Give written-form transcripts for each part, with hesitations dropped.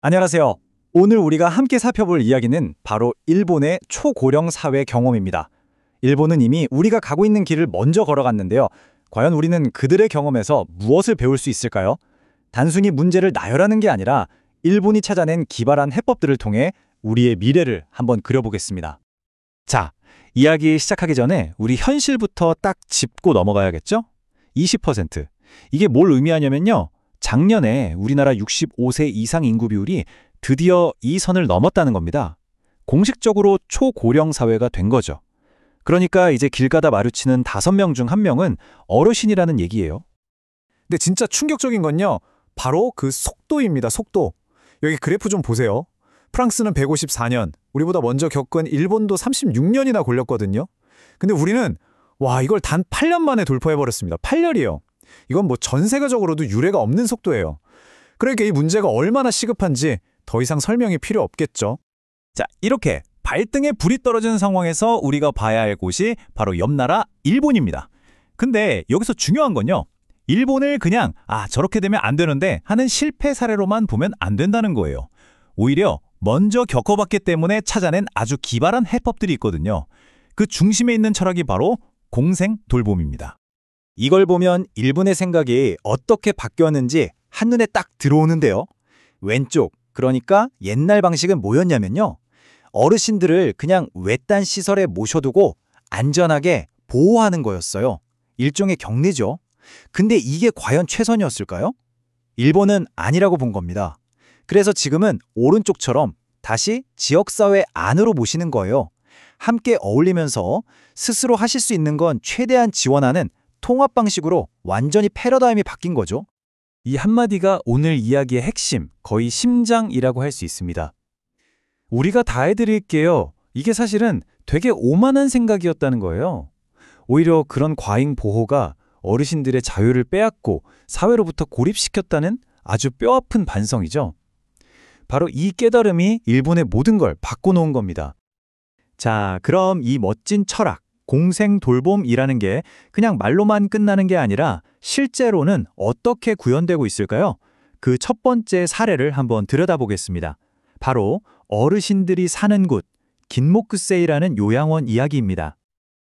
안녕하세요. 오늘 우리가 함께 살펴볼 이야기는 바로 일본의 초고령 사회 경험입니다. 일본은 이미 우리가 가고 있는 길을 먼저 걸어갔는데요. 과연 우리는 그들의 경험에서 무엇을 배울 수 있을까요? 단순히 문제를 나열하는 게 아니라 일본이 찾아낸 기발한 해법들을 통해 우리의 미래를 한번 그려보겠습니다. 자, 이야기 시작하기 전에 우리 현실부터 딱 짚고 넘어가야겠죠? 20%. 이게 뭘 의미하냐면요. 작년에 우리나라 65세 이상 인구 비율이 드디어 이 선을 넘었다는 겁니다. 공식적으로 초고령 사회가 된 거죠. 그러니까 이제 길 가다 마주치는 5명 중 1명은 어르신이라는 얘기예요. 근데 진짜 충격적인 건요. 바로 그 속도입니다. 속도. 여기 그래프 좀 보세요. 프랑스는 154년, 우리보다 먼저 겪은 일본도 36년이나 걸렸거든요. 근데 우리는 이걸 단 8년 만에 돌파해버렸습니다. 8년이요. 이건 뭐 전 세계적으로도 유례가 없는 속도예요. 그러니까 이 문제가 얼마나 시급한지 더 이상 설명이 필요 없겠죠. 자, 이렇게 발등에 불이 떨어지는 상황에서 우리가 봐야 할 곳이 바로 옆 나라 일본입니다. 근데 여기서 중요한 건요. 일본을 그냥 저렇게 되면 안 되는데 하는 실패 사례로만 보면 안 된다는 거예요. 오히려 먼저 겪어봤기 때문에 찾아낸 아주 기발한 해법들이 있거든요. 그 중심에 있는 철학이 바로 공생 돌봄입니다. 이걸 보면 일본의 생각이 어떻게 바뀌었는지 한눈에 딱 들어오는데요. 왼쪽, 그러니까 옛날 방식은 뭐였냐면요. 어르신들을 그냥 외딴 시설에 모셔두고 안전하게 보호하는 거였어요. 일종의 격리죠. 근데 이게 과연 최선이었을까요? 일본은 아니라고 본 겁니다. 그래서 지금은 오른쪽처럼 다시 지역사회 안으로 모시는 거예요. 함께 어울리면서 스스로 하실 수 있는 건 최대한 지원하는 통합 방식으로 완전히 패러다임이 바뀐 거죠. 이 한마디가 오늘 이야기의 핵심, 거의 심장이라고 할 수 있습니다. 우리가 다 해드릴게요. 이게 사실은 되게 오만한 생각이었다는 거예요. 오히려 그런 과잉 보호가 어르신들의 자유를 빼앗고 사회로부터 고립시켰다는 아주 뼈아픈 반성이죠. 바로 이 깨달음이 일본의 모든 걸 바꿔놓은 겁니다. 자, 그럼 이 멋진 철학, 공생 돌봄이라는 게 그냥 말로만 끝나는 게 아니라 실제로는 어떻게 구현되고 있을까요? 그 첫 번째 사례를 한번 들여다보겠습니다. 바로 어르신들이 사는 곳, 긴모크세이라는 요양원 이야기입니다.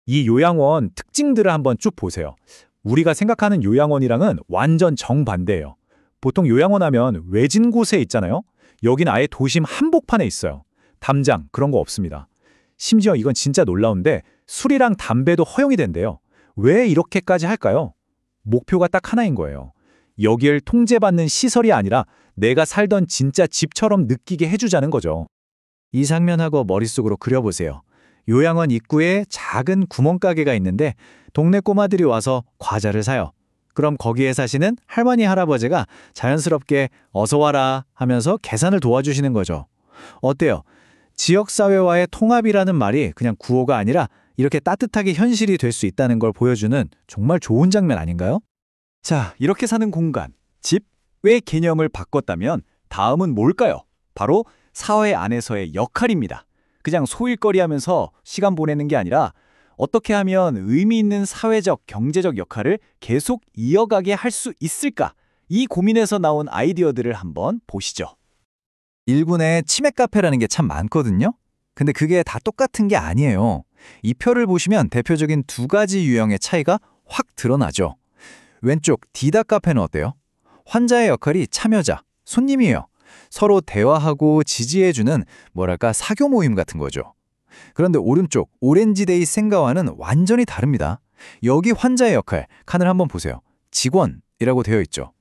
이 요양원 특징들을 한번 쭉 보세요. 우리가 생각하는 요양원이랑은 완전 정반대예요. 보통 요양원 하면 외진 곳에 있잖아요. 여긴 아예 도심 한복판에 있어요. 담장 그런 거 없습니다. 심지어 이건 진짜 놀라운데 술이랑 담배도 허용이 된대요. 왜 이렇게까지 할까요? 목표가 딱 하나인 거예요. 여길 통제받는 시설이 아니라 내가 살던 진짜 집처럼 느끼게 해주자는 거죠. 이 장면하고 머릿속으로 그려보세요. 요양원 입구에 작은 구멍가게가 있는데 동네 꼬마들이 와서 과자를 사요. 그럼 거기에 사시는 할머니 할아버지가 자연스럽게 어서 와라 하면서 계산을 도와주시는 거죠. 어때요? 지역사회와의 통합이라는 말이 그냥 구호가 아니라 이렇게 따뜻하게 현실이 될 수 있다는 걸 보여주는 정말 좋은 장면 아닌가요? 자, 이렇게 사는 공간, 집의 개념을 바꿨다면 다음은 뭘까요? 바로 사회 안에서의 역할입니다. 그냥 소일거리 하면서 시간 보내는 게 아니라 어떻게 하면 의미 있는 사회적, 경제적 역할을 계속 이어가게 할 수 있을까? 이 고민에서 나온 아이디어들을 한번 보시죠. 일본에 치맥 카페라는 게 참 많거든요. 근데 그게 다 똑같은 게 아니에요. 이 표를 보시면 대표적인 2가지 유형의 차이가 확 드러나죠. 왼쪽 디다 카페는 어때요? 환자의 역할이 참여자, 손님이에요. 서로 대화하고 지지해주는 뭐랄까 사교 모임 같은 거죠. 그런데 오른쪽 오렌지데이 센가와는 완전히 다릅니다. 여기 환자의 역할, 칸을 한번 보세요. 직원이라고 되어 있죠.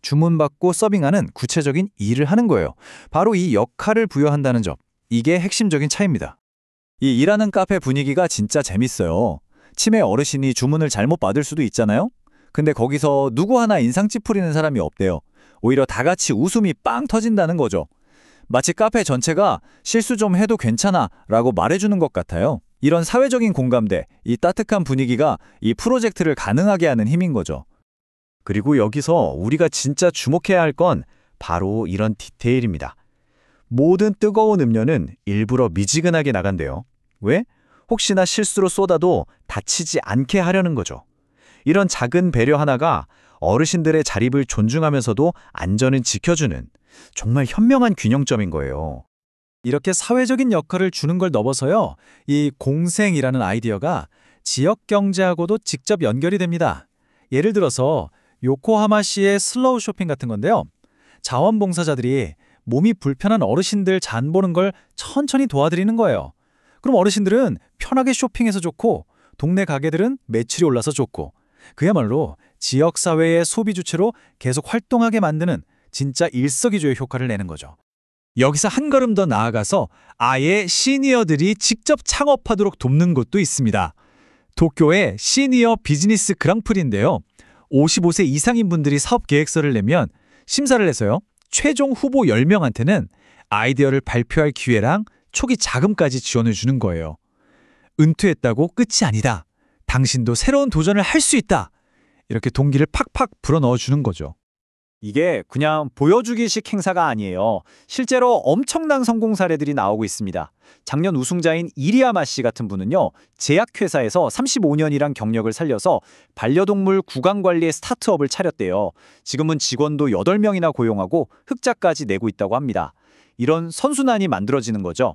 주문받고 서빙하는 구체적인 일을 하는 거예요. 바로 이 역할을 부여한다는 점, 이게 핵심적인 차이입니다. 이 일하는 카페 분위기가 진짜 재밌어요. 치매 어르신이 주문을 잘못 받을 수도 있잖아요. 근데 거기서 누구 하나 인상 찌푸리는 사람이 없대요. 오히려 다 같이 웃음이 빵 터진다는 거죠. 마치 카페 전체가 실수 좀 해도 괜찮아 라고 말해주는 것 같아요. 이런 사회적인 공감대, 이 따뜻한 분위기가 이 프로젝트를 가능하게 하는 힘인 거죠. 그리고 여기서 우리가 진짜 주목해야 할 건 바로 이런 디테일입니다. 모든 뜨거운 음료는 일부러 미지근하게 나간대요. 왜? 혹시나 실수로 쏟아도 다치지 않게 하려는 거죠. 이런 작은 배려 하나가 어르신들의 자립을 존중하면서도 안전을 지켜주는 정말 현명한 균형점인 거예요. 이렇게 사회적인 역할을 주는 걸 넘어서요, 이 공생이라는 아이디어가 지역 경제하고도 직접 연결이 됩니다. 예를 들어서 요코하마시의 슬로우 쇼핑 같은 건데요. 자원봉사자들이 몸이 불편한 어르신들 장 보는 걸 천천히 도와드리는 거예요. 그럼 어르신들은 편하게 쇼핑해서 좋고 동네 가게들은 매출이 올라서 좋고 그야말로 지역사회의 소비 주체로 계속 활동하게 만드는 진짜 일석이조의 효과를 내는 거죠. 여기서 한 걸음 더 나아가서 아예 시니어들이 직접 창업하도록 돕는 곳도 있습니다. 도쿄의 시니어 비즈니스 그랑프리인데요. 55세 이상인 분들이 사업 계획서를 내면 심사를 해서요, 최종 후보 10명한테는 아이디어를 발표할 기회랑 초기 자금까지 지원을 주는 거예요. 은퇴했다고 끝이 아니다. 당신도 새로운 도전을 할 수 있다. 이렇게 동기를 팍팍 불어넣어 주는 거죠. 이게 그냥 보여주기식 행사가 아니에요. 실제로 엄청난 성공 사례들이 나오고 있습니다. 작년 우승자인 이리야마 씨 같은 분은요, 제약회사에서 35년이란 경력을 살려서 반려동물 구강관리의 스타트업을 차렸대요. 지금은 직원도 8명이나 고용하고 흑자까지 내고 있다고 합니다. 이런 선순환이 만들어지는 거죠.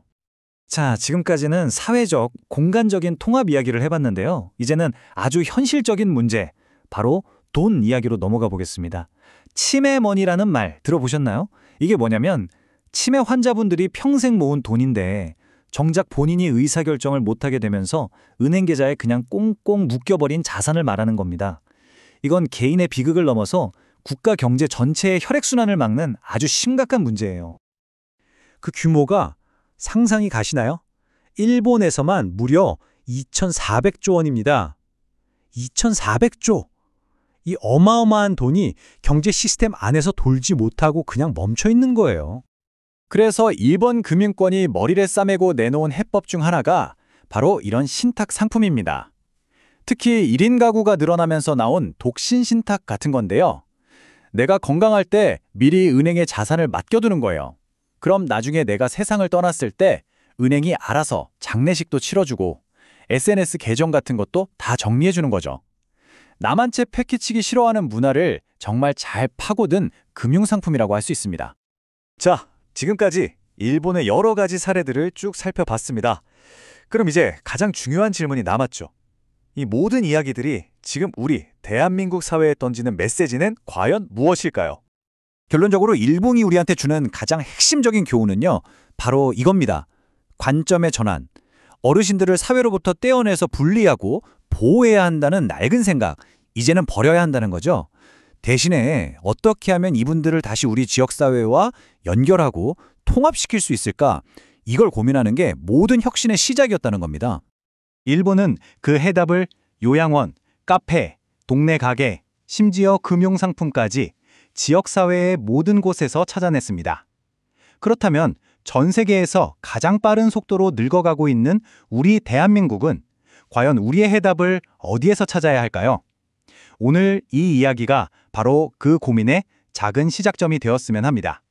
자, 지금까지는 사회적, 공간적인 통합 이야기를 해봤는데요. 이제는 아주 현실적인 문제, 바로 돈 이야기로 넘어가 보겠습니다. 치매머니라는 말 들어보셨나요? 이게 뭐냐면 치매 환자분들이 평생 모은 돈인데 정작 본인이 의사결정을 못하게 되면서 은행 계좌에 그냥 꽁꽁 묶여버린 자산을 말하는 겁니다. 이건 개인의 비극을 넘어서 국가 경제 전체의 혈액순환을 막는 아주 심각한 문제예요. 그 규모가 상상이 가시나요? 일본에서만 무려 2,400조 원입니다. 2,400조! 이 어마어마한 돈이 경제 시스템 안에서 돌지 못하고 그냥 멈춰 있는 거예요. 그래서 일본 금융권이 머리를 싸매고 내놓은 해법 중 하나가 바로 이런 신탁 상품입니다. 특히 1인 가구가 늘어나면서 나온 독신 신탁 같은 건데요. 내가 건강할 때 미리 은행에 자산을 맡겨두는 거예요. 그럼 나중에 내가 세상을 떠났을 때 은행이 알아서 장례식도 치러주고 SNS 계정 같은 것도 다 정리해주는 거죠. 남한 채 패키치기 싫어하는 문화를 정말 잘 파고든 금융상품이라고 할 수 있습니다. 자, 지금까지 일본의 여러 가지 사례들을 쭉 살펴봤습니다. 그럼 이제 가장 중요한 질문이 남았죠. 이 모든 이야기들이 지금 우리 대한민국 사회에 던지는 메시지는 과연 무엇일까요? 결론적으로 일본이 우리한테 주는 가장 핵심적인 교훈은요, 바로 이겁니다. 관점의 전환. 어르신들을 사회로부터 떼어내서 분리하고 보호해야 한다는 낡은 생각, 이제는 버려야 한다는 거죠. 대신에 어떻게 하면 이분들을 다시 우리 지역사회와 연결하고 통합시킬 수 있을까? 이걸 고민하는 게 모든 혁신의 시작이었다는 겁니다. 일본은 그 해답을 요양원, 카페, 동네 가게, 심지어 금융상품까지 지역사회의 모든 곳에서 찾아냈습니다. 그렇다면 전 세계에서 가장 빠른 속도로 늙어가고 있는 우리 대한민국은 과연 우리의 해답을 어디에서 찾아야 할까요? 오늘 이 이야기가 바로 그 고민의 작은 시작점이 되었으면 합니다.